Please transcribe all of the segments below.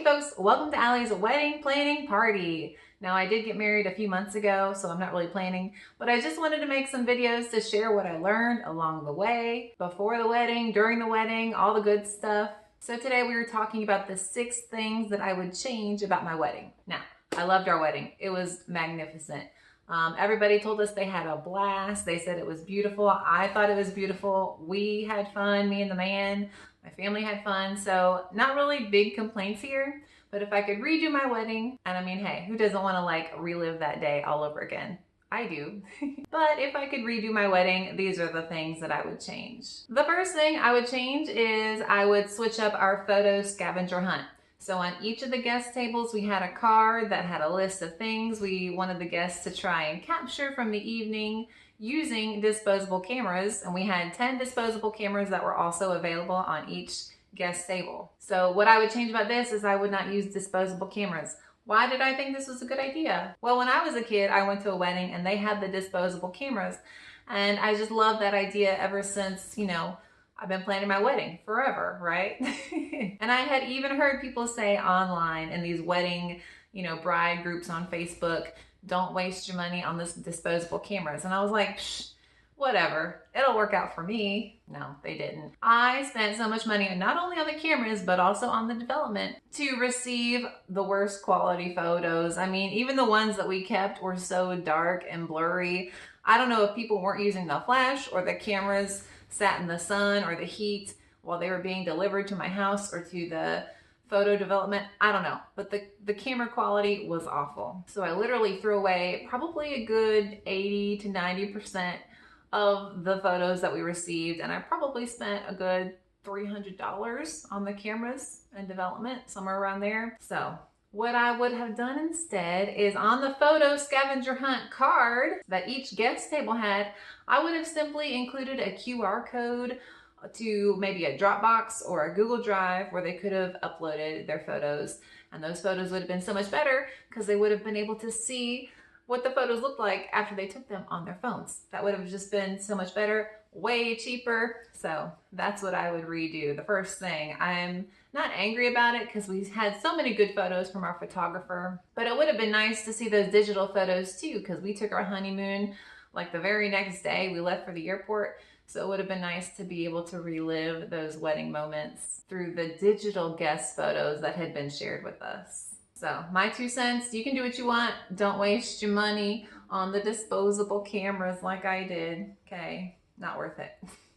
folks, welcome to Allie's wedding planning party. Now I did get married a few months ago, so I'm not really planning, but I just wanted to make some videos to share what I learned along the way, before the wedding, during the wedding, all the good stuff. So today we were talking about the 6 things that I would change about my wedding. Now, I loved our wedding. It was magnificent. Everybody told us they had a blast. They said it was beautiful. I thought it was beautiful. We had fun, me and the man. My family had fun. So not really big complaints here, but if I could redo my wedding, and I mean, hey, who doesn't want to like relive that day all over again? I do. But if I could redo my wedding, these are the things that I would change. The first thing I would change is I would switch up our photo scavenger hunt. So on each of the guest tables, we had a card that had a list of things we wanted the guests to try and capture from the evening using disposable cameras. And we had 10 disposable cameras that were also available on each guest table. So what I would change about this is I would not use disposable cameras. Why did I think this was a good idea? Well, when I was a kid, I went to a wedding and they had the disposable cameras. And I just love that idea ever since, I've been planning my wedding forever, right? And I had even heard people say online in these wedding, bride groups on Facebook, don't waste your money on this disposable cameras. And I was like, psh, whatever, it'll work out for me. No, they didn't. I spent so much money not only on the cameras, but also on the development to receive the worst quality photos. I mean, even the ones that we kept were so dark and blurry. I don't know if people weren't using the flash or the cameras sat in the sun or the heat while they were being delivered to my house or to the photo development. I don't know, but the camera quality was awful. So I literally threw away probably a good 80 to 90% of the photos that we received, and I probably spent a good $300 on the cameras and development, somewhere around there. So what I would have done instead is on the photo scavenger hunt card that each guest table had, I would have simply included a QR code to maybe a Dropbox or a Google Drive where they could have uploaded their photos. And those photos would have been so much better because they would have been able to see what the photos looked like after they took them on their phones. That would have just been so much better, way cheaper. So that's what I would redo. The first thing, I'm not angry about it because we had so many good photos from our photographer, but it would have been nice to see those digital photos too, because we took our honeymoon like the very next day we left for the airport. So it would have been nice to be able to relive those wedding moments through the digital guest photos that had been shared with us. So my 2 cents, you can do what you want. Don't waste your money on the disposable cameras like I did. Okay, not worth it.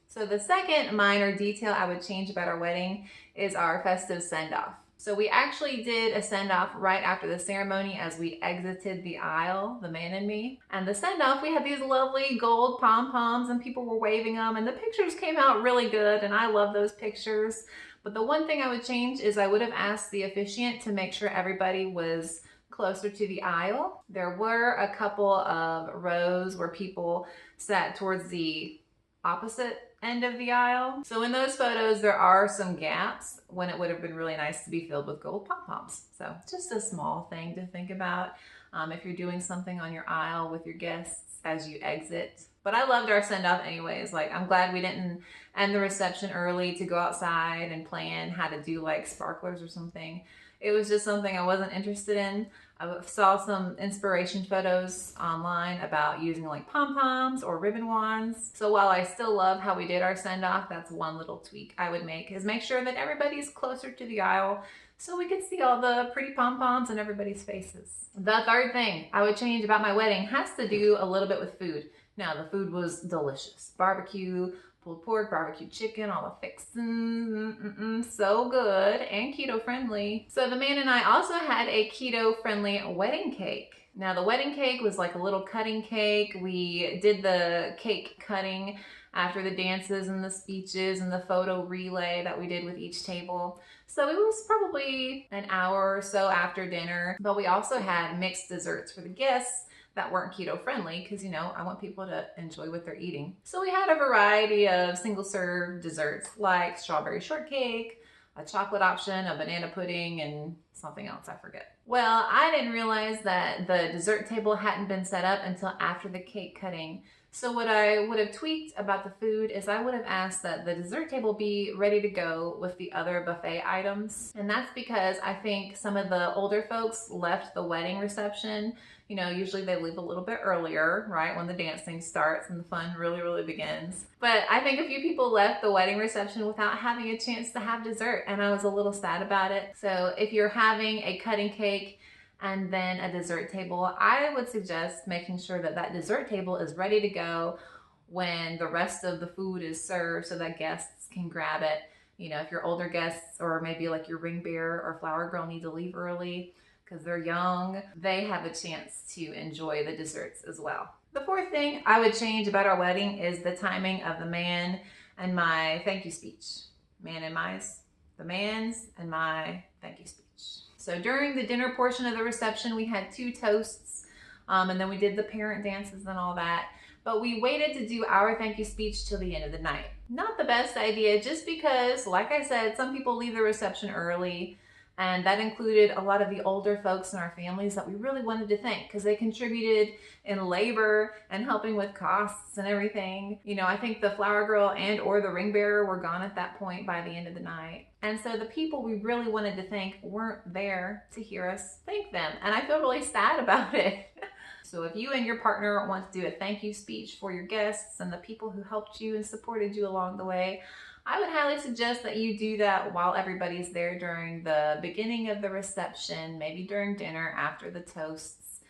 So the second minor detail I would change about our wedding is our festive send off. So we actually did a send off right after the ceremony as we exited the aisle, the man and me. And the send off, we had these lovely gold pom-poms and people were waving them and the pictures came out really good and I love those pictures. But the one thing I would change is I would have asked the officiant to make sure everybody was closer to the aisle. There were a couple of rows where people sat towards the opposite end of the aisle. So in those photos, there are some gaps when it would have been really nice to be filled with gold pom-poms. So just a small thing to think about if you're doing something on your aisle with your guests as you exit. But I loved our send-off anyways. Like, I'm glad we didn't end the reception early to go outside and plan how to do like sparklers or something. It was just something I wasn't interested in. I saw some inspiration photos online about using like pom-poms or ribbon wands. So while I still love how we did our send-off, that's one little tweak I would make, is make sure that everybody's closer to the aisle so we could see all the pretty pom-poms in everybody's faces. The third thing I would change about my wedding has to do a little bit with food. Now, the food was delicious. Barbecue, pulled pork, barbecue chicken, all the fixins, so good and keto friendly. So the man and I also had a keto friendly wedding cake. Now the wedding cake was like a little cutting cake. We did the cake cutting after the dances and the speeches and the photo relay that we did with each table. So it was probably an hour or so after dinner, but we also had mixed desserts for the guests that weren't keto friendly because, I want people to enjoy what they're eating. So we had a variety of single serve desserts like strawberry shortcake, a chocolate option, a banana pudding, and something else I forget. Well, I didn't realize that the dessert table hadn't been set up until after the cake cutting. So what I would have tweaked about the food is I would have asked that the dessert table be ready to go with the other buffet items. And that's because I think some of the older folks left the wedding reception. You know, usually they leave a little bit earlier, right, when the dancing starts and the fun really begins. But I think a few people left the wedding reception without having a chance to have dessert, and I was a little sad about it. So if you're having a cutting cake and then a dessert table, I would suggest making sure that that dessert table is ready to go when the rest of the food is served so that guests can grab it. You know, if your older guests or maybe like your ring bearer or flower girl need to leave early because they're young, they have a chance to enjoy the desserts as well. The fourth thing I would change about our wedding is the timing of the man and my thank you speech. The man's and my thank you speech. So during the dinner portion of the reception, we had 2 toasts, and then we did the parent dances and all that. But we waited to do our thank you speech till the end of the night. Not the best idea, just because, like I said, some people leave the reception early, and that included a lot of the older folks in our families that we really wanted to thank because they contributed in labor and helping with costs and everything. You know, I think the flower girl and or the ring bearer were gone at that point by the end of the night. And so the people we really wanted to thank weren't there to hear us thank them. And I feel really sad about it. So if you and your partner want to do a thank you speech for your guests and the people who helped you and supported you along the way, I would highly suggest that you do that while everybody's there during the beginning of the reception, maybe during dinner after the toasts.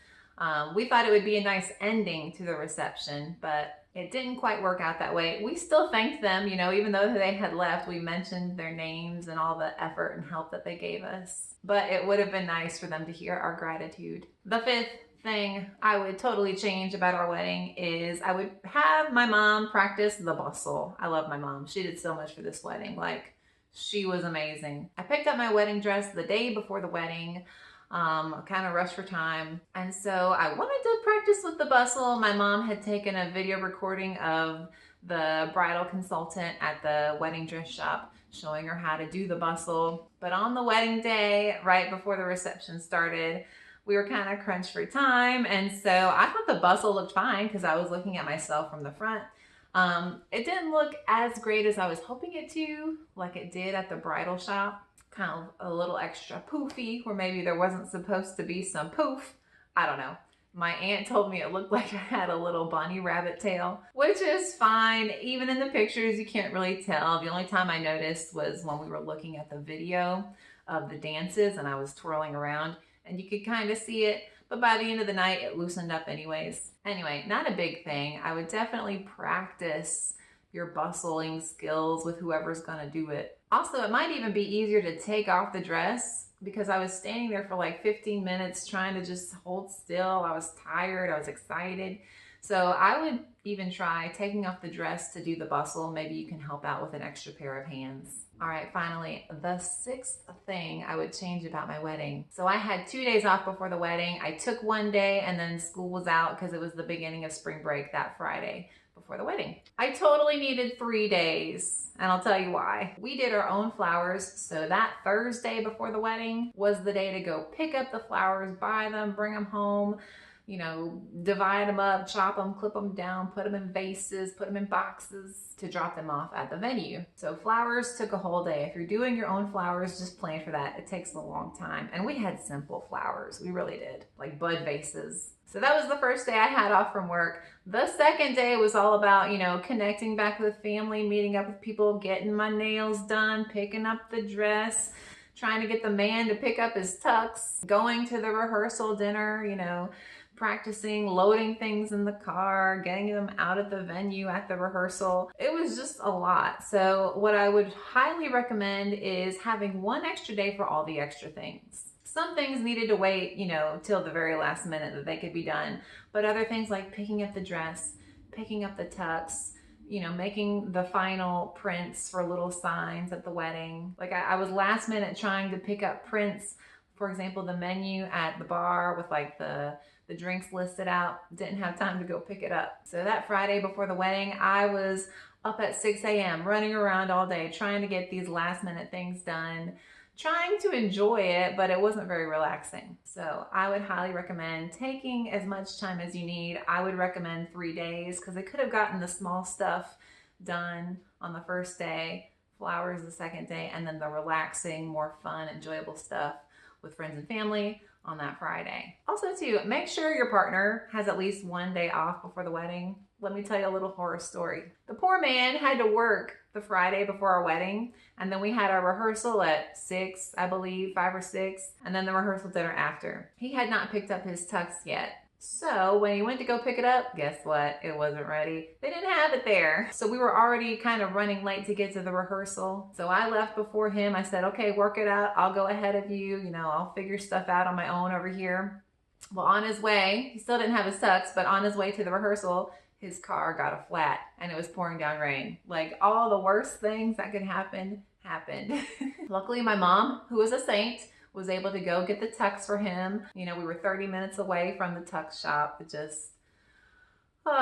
We thought it would be a nice ending to the reception, but it didn't quite work out that way. We still thanked them, you know, even though they had left, we mentioned their names and all the effort and help that they gave us. But it would have been nice for them to hear our gratitude. The fifth thing I would totally change about our wedding is I would have my mom practice the bustle. I love my mom. She did so much for this wedding. Like, she was amazing. I picked up my wedding dress the day before the wedding, kind of rushed for time. And so I wanted to practice with the bustle. My mom had taken a video recording of the bridal consultant at the wedding dress shop showing her how to do the bustle. But on the wedding day, right before the reception started, we were kind of crunched for time, and so I thought the bustle looked fine because I was looking at myself from the front. It didn't look as great as I was hoping it to, like it did at the bridal shop. Kind of a little extra poofy, where maybe there wasn't supposed to be some poof. I don't know. My aunt told me it looked like I had a little bunny rabbit tail, which is fine. Even in the pictures, you can't really tell. The only time I noticed was when we were looking at the video of the dances and I was twirling around, and you could kind of see it, but by the end of the night, it loosened up anyways. Anyway, not a big thing. I would definitely practice your bustling skills with whoever's gonna do it. Also, it might even be easier to take off the dress because I was standing there for like 15 minutes trying to just hold still. I was tired, I was excited. So I would even try taking off the dress to do the bustle. Maybe you can help out with an extra pair of hands. All right, finally, the sixth thing I would change about my wedding. So I had 2 days off before the wedding. I took one day and then school was out because it was the beginning of spring break that Friday before the wedding. I totally needed 3 days, and I'll tell you why. We did our own flowers, so that Thursday before the wedding was the day to go pick up the flowers, buy them, bring them home, you know, divide them up, chop them, clip them down, put them in vases, put them in boxes to drop them off at the venue. So flowers took a whole day. If you're doing your own flowers, just plan for that. It takes a long time. And we had simple flowers. We really did, like bud vases. So that was the first day I had off from work. The second day was all about, you know, connecting back with family, meeting up with people, getting my nails done, picking up the dress, trying to get the man to pick up his tux, going to the rehearsal dinner, you know, practicing, loading things in the car, getting them out at the venue at the rehearsal. It was just a lot. So what I would highly recommend is having one extra day for all the extra things. Some things needed to wait, you know, till the very last minute that they could be done. But other things like picking up the dress, picking up the tux, you know, making the final prints for little signs at the wedding. Like I was last minute trying to pick up prints, for example, the menu at the bar with like the drinks listed out, didn't have time to go pick it up. So that Friday before the wedding, I was up at 6 a.m. running around all day trying to get these last minute things done, trying to enjoy it, but it wasn't very relaxing. So I would highly recommend taking as much time as you need. I would recommend 3 days because I could have gotten the small stuff done on the first day, flowers the second day, and then the relaxing, more fun, enjoyable stuff with friends and family on that Friday. Also too, make sure your partner has at least 1 day off before the wedding. Let me tell you a little horror story. The poor man had to work the Friday before our wedding, and then we had our rehearsal at 6, I believe, 5 or 6, and then the rehearsal dinner after. He had not picked up his tux yet. So when he went to go pick it up, guess what? It wasn't ready. They didn't have it there. So we were already kind of running late to get to the rehearsal. So I left before him. I said, okay, work it out. I'll go ahead of you. You know, I'll figure stuff out on my own over here. Well, on his way, he still didn't have his tux, but on his way to the rehearsal, his car got a flat and it was pouring down rain. Like all the worst things that could happen, happened. Luckily, my mom, who is a saint, was able to go get the tux for him. You know, we were 30 minutes away from the tux shop. It just, it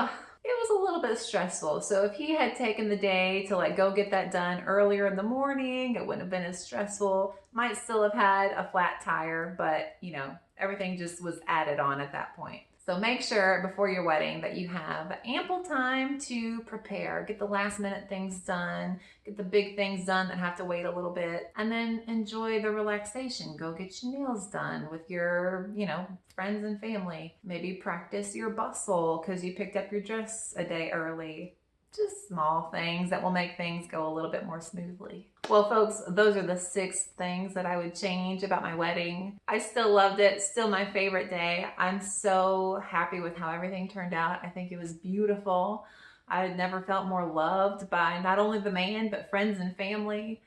was a little bit stressful. So if he had taken the day to like go get that done earlier in the morning, it wouldn't have been as stressful. Might still have had a flat tire, but you know, everything just was added on at that point. So make sure before your wedding that you have ample time to prepare, get the last minute things done, get the big things done that have to wait a little bit, and then enjoy the relaxation. Go get your nails done with your, you know, friends and family. Maybe practice your bustle because you picked up your dress a day early. Just small things that will make things go a little bit more smoothly. Well, folks, those are the 6 things that I would change about my wedding. I still loved it, still my favorite day. I'm so happy with how everything turned out. I think it was beautiful. I had never felt more loved by not only the man, but friends and family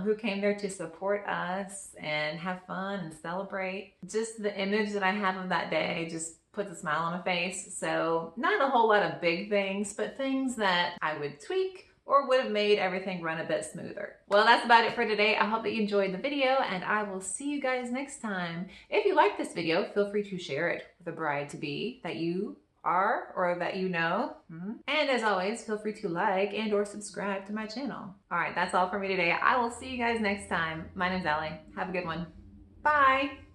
who came there to support us and have fun and celebrate. Just the image that I have of that day just puts a smile on my face. So not a whole lot of big things, but things that I would tweak or would have made everything run a bit smoother. Well, that's about it for today. I hope that you enjoyed the video and I will see you guys next time. If you like this video, feel free to share it with a bride-to-be that you are or that you know. And as always, feel free to like and or subscribe to my channel. All right, that's all for me today. I will see you guys next time. My name's Allie. Have a good one. Bye.